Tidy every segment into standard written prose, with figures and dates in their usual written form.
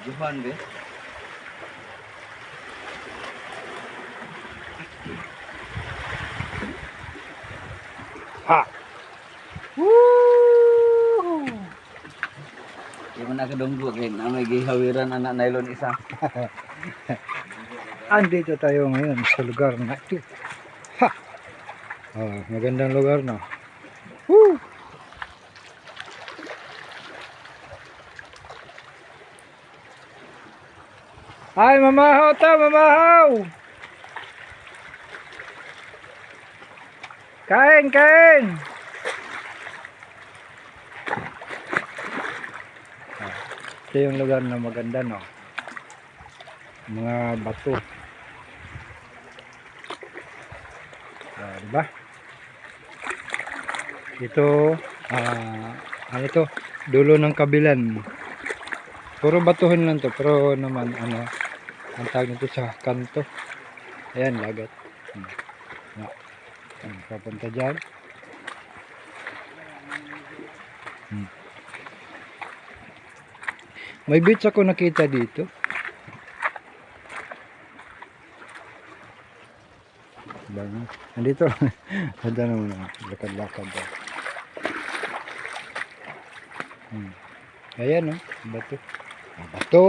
Johan be. Ha! Woo! Di man nakadunggo kay na may gihawiran anak nylon isa. Andito tayo ngayon sa lugar na ito. Ha! Oh, magandang lugar no. Woo! Ay, mamahaw ta, mamahaw! Kain, kain! Ito yung lugar na maganda no. Mga bato. Diba? Ito, ano ito? Dulo ng Kabilan. Puro batuhin lang to, pero naman ano, ang tawag nito sa kanto. Ayan, lagat. Papunta dyan. May beach ako nakita dito. Diba? Nandito. Handa naman ako. Lakad-lakad. Ayan o. Bato. Bato.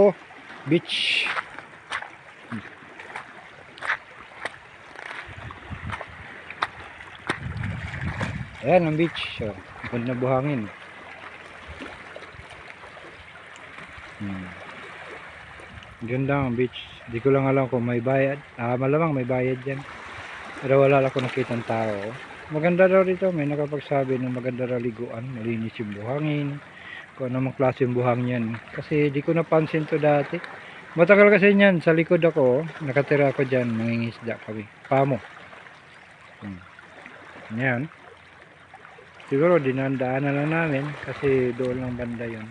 Beach. Ayan ang beach. So, ganda buhangin. Ganda ang beach. Di ko lang alam kung may bayad. Malamang may bayad dyan. Pero wala ako nakitang tao. Maganda daw dito. May nakapagsabi na maganda raw liguan. Malinis yung buhangin. Kung anong klaseng buhangin yan. Kasi di ko napansin to dati. Matagal kasi yan. Sa likod ako. Nakatira ako dyan. Nangingisda kami. Pamo. Yan. Siguro dinandaan na lang namin. Kasi doon lang banda yun.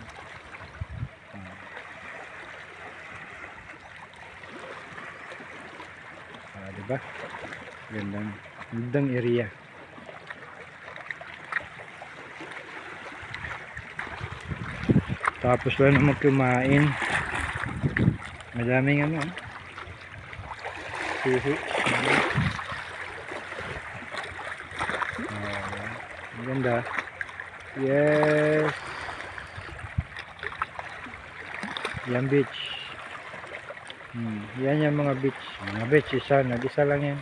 Diba? Gandang area. Tapos lang naman kumain. Madaming ano. Suhi. Ganda. Yes. Yan beach. Yan yung mga beach. Mga beach isa lang yan.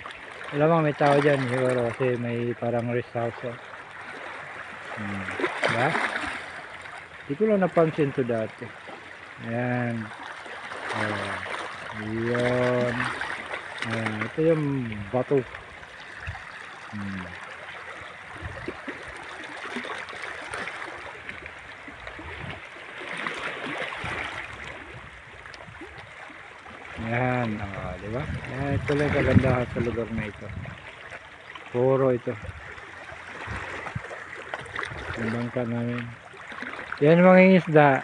Alam mo may tao dyan siguro kasi may parang rest house. Diba? Di ko lang napansin to dati. Ayan. Ayan. Ayan. Ito yung bato. Ayan. Diba? Ayan, ito lang kagandahan sa lugar na ito. Puro ito. Yung bangka namin. Yan mga isda.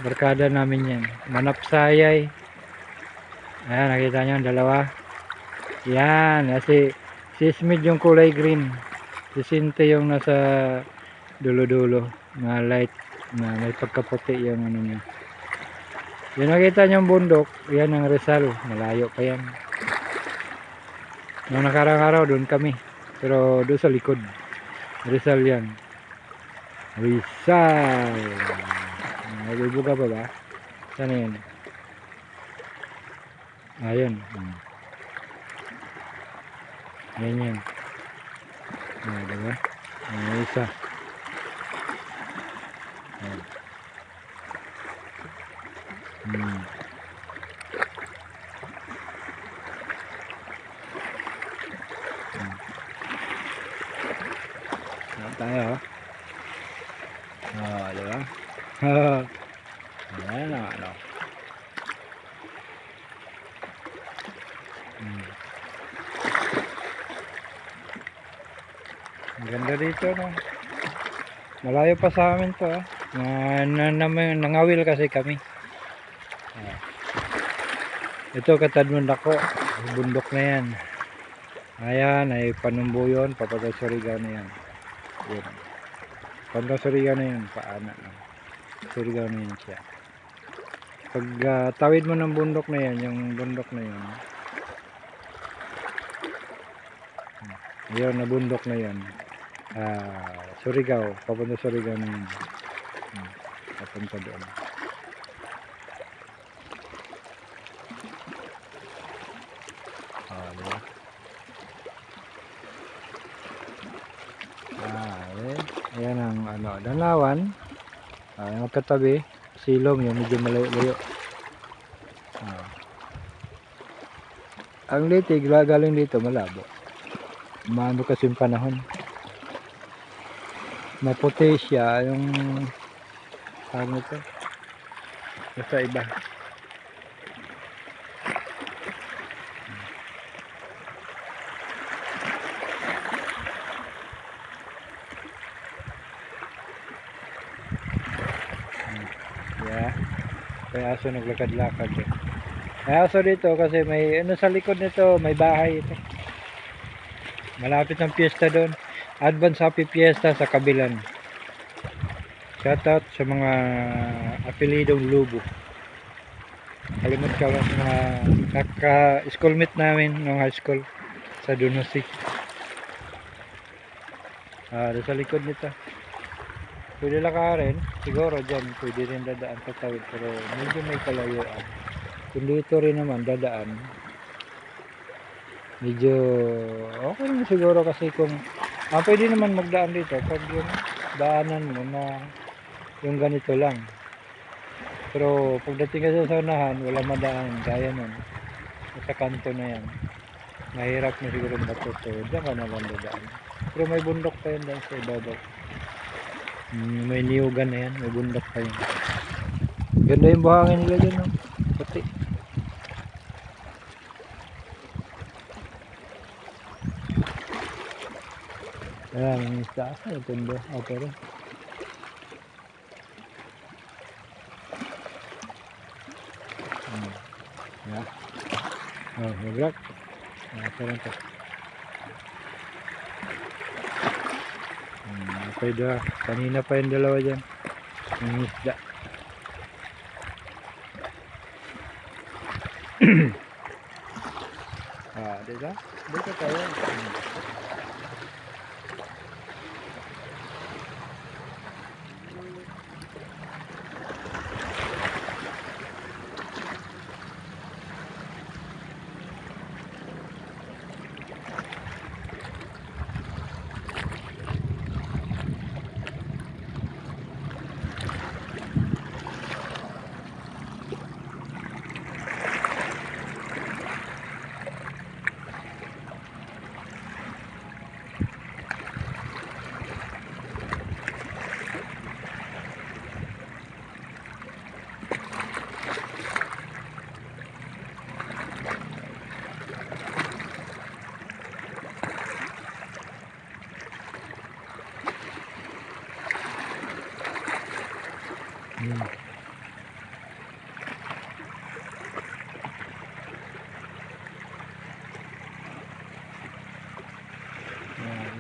Barkada namin yan. Manapsayay. Ayan, nakita nyo ang dalawa. Yan, kasi si Smith yung kulay green. Si Sinte yung nasa dulo-dulo. Na light, na may pagkaputi yung ano niya. Yung nakita nyo yung bundok, yan ang Rizal. Malayo pa yan. Nung nakarang araw, doon kami. Pero doon sa likod. Rizal yan. Rizal. Nagbubuga pa ba? Saan yan? Ayun. Ayan yan. Diba? May isa. Tayo. Diba? Ayan na, ano. Ang ganda dito, no? Malayo pa sa amin to, nangawil kasi kami. Ito katadman ako, bundok na yan. Ayan, ay Panumbuyon, papunta sa Surigao na yan. Yan. Papunta sa Surigao na yan, paana. Surigao na yan siya. Pag tawid mo ng bundok na yan, yung bundok na yan. Ayun, na bundok na yan. Surigao, papunta Surigao na yun. Papunta doon. Diba? Ayan ang Danawan. Yung magkatabi, silong yung medyo malayo-layo. Ang litig, galing dito malabo. Maano kasi yung panahon. Maputi siya yung ano to. Sa iba. Yeah. Kaya aso naglakad-lakad eh. Kaya aso dito kasi may sa likod nito, may bahay ito. Malapit ng piyesta doon. Advance Happy Fiesta sa Kabilan. Shoutout sa mga apelidong Lubo. Kalimut ka lang sa mga kaka-schoolmate namin nung high school sa Dunosi. Sa likod nito. Pwede lakarin, siguro dyan pwede rin dadaan sa tawid, pero medyo may kalayuan. Kung dito rin naman dadaan, medyo okay naman siguro kasi kung pwede naman magdaan dito pag yung daanan mo na yung ganito lang. Pero pagdating ka sa unahan, wala madaan, gaya nun. Sa kanto na yan. Mahirap na siguro bato, so dyan ka naman dadaan. Pero may bundok pa yun dahil sa ibabaw. May niyugan na yan, may bundok pa yun. Ganda yung buhangin nila dyan, no? Puti. Ayan, ang isa sa itundo. Okay rin. Yeah. Magrak. Okay rin to. Pwede kanina pa yung dalawa dyan yung isda. Diba? Dito tayo.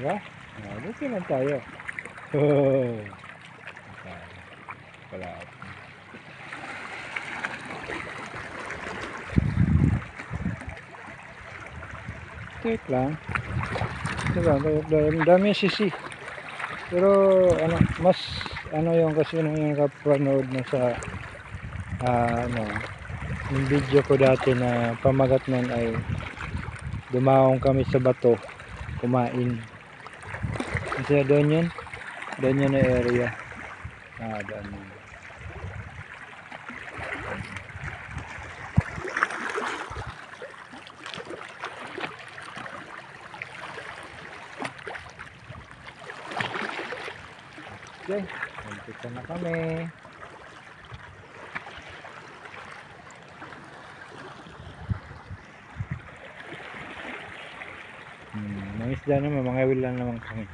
Diba? Dito lang tayo. Wala. Wait lang. Diba? Dami sisi. Pero mas yung kasi yung kapanood na sa yung video ko dati na pamagat nun ay dumaong kami sa bato kumain. Kasi doon yun na area. Doon yun. Okay, nandito na kami. Mga isda naman, mga will lang naman kami.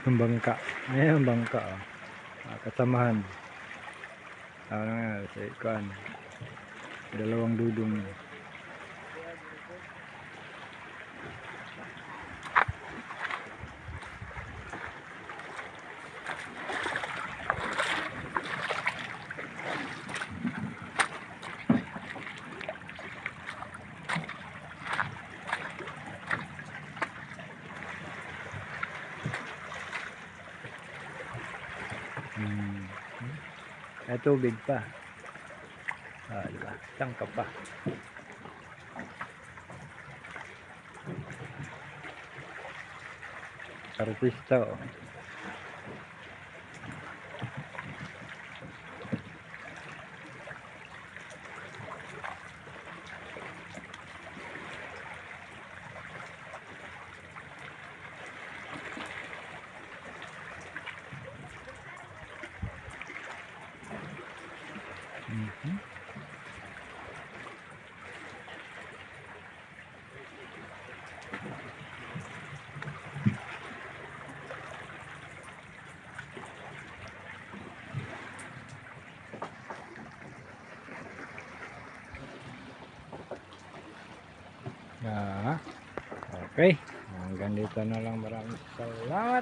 Ang bangka. Ayan ang bangka. kasamahan. Ano nga, sa ikuan. Dalawang dudong. Ay, tubig pa. Ah, diba? Tangka pa. Artista, oh. Mhm. Ah, okay. Hanggang dito na lang. Maraming salamat.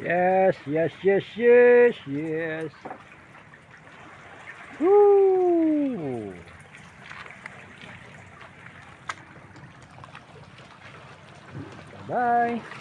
Yes, yes, yes, yes, yes. Woo! Bye-bye.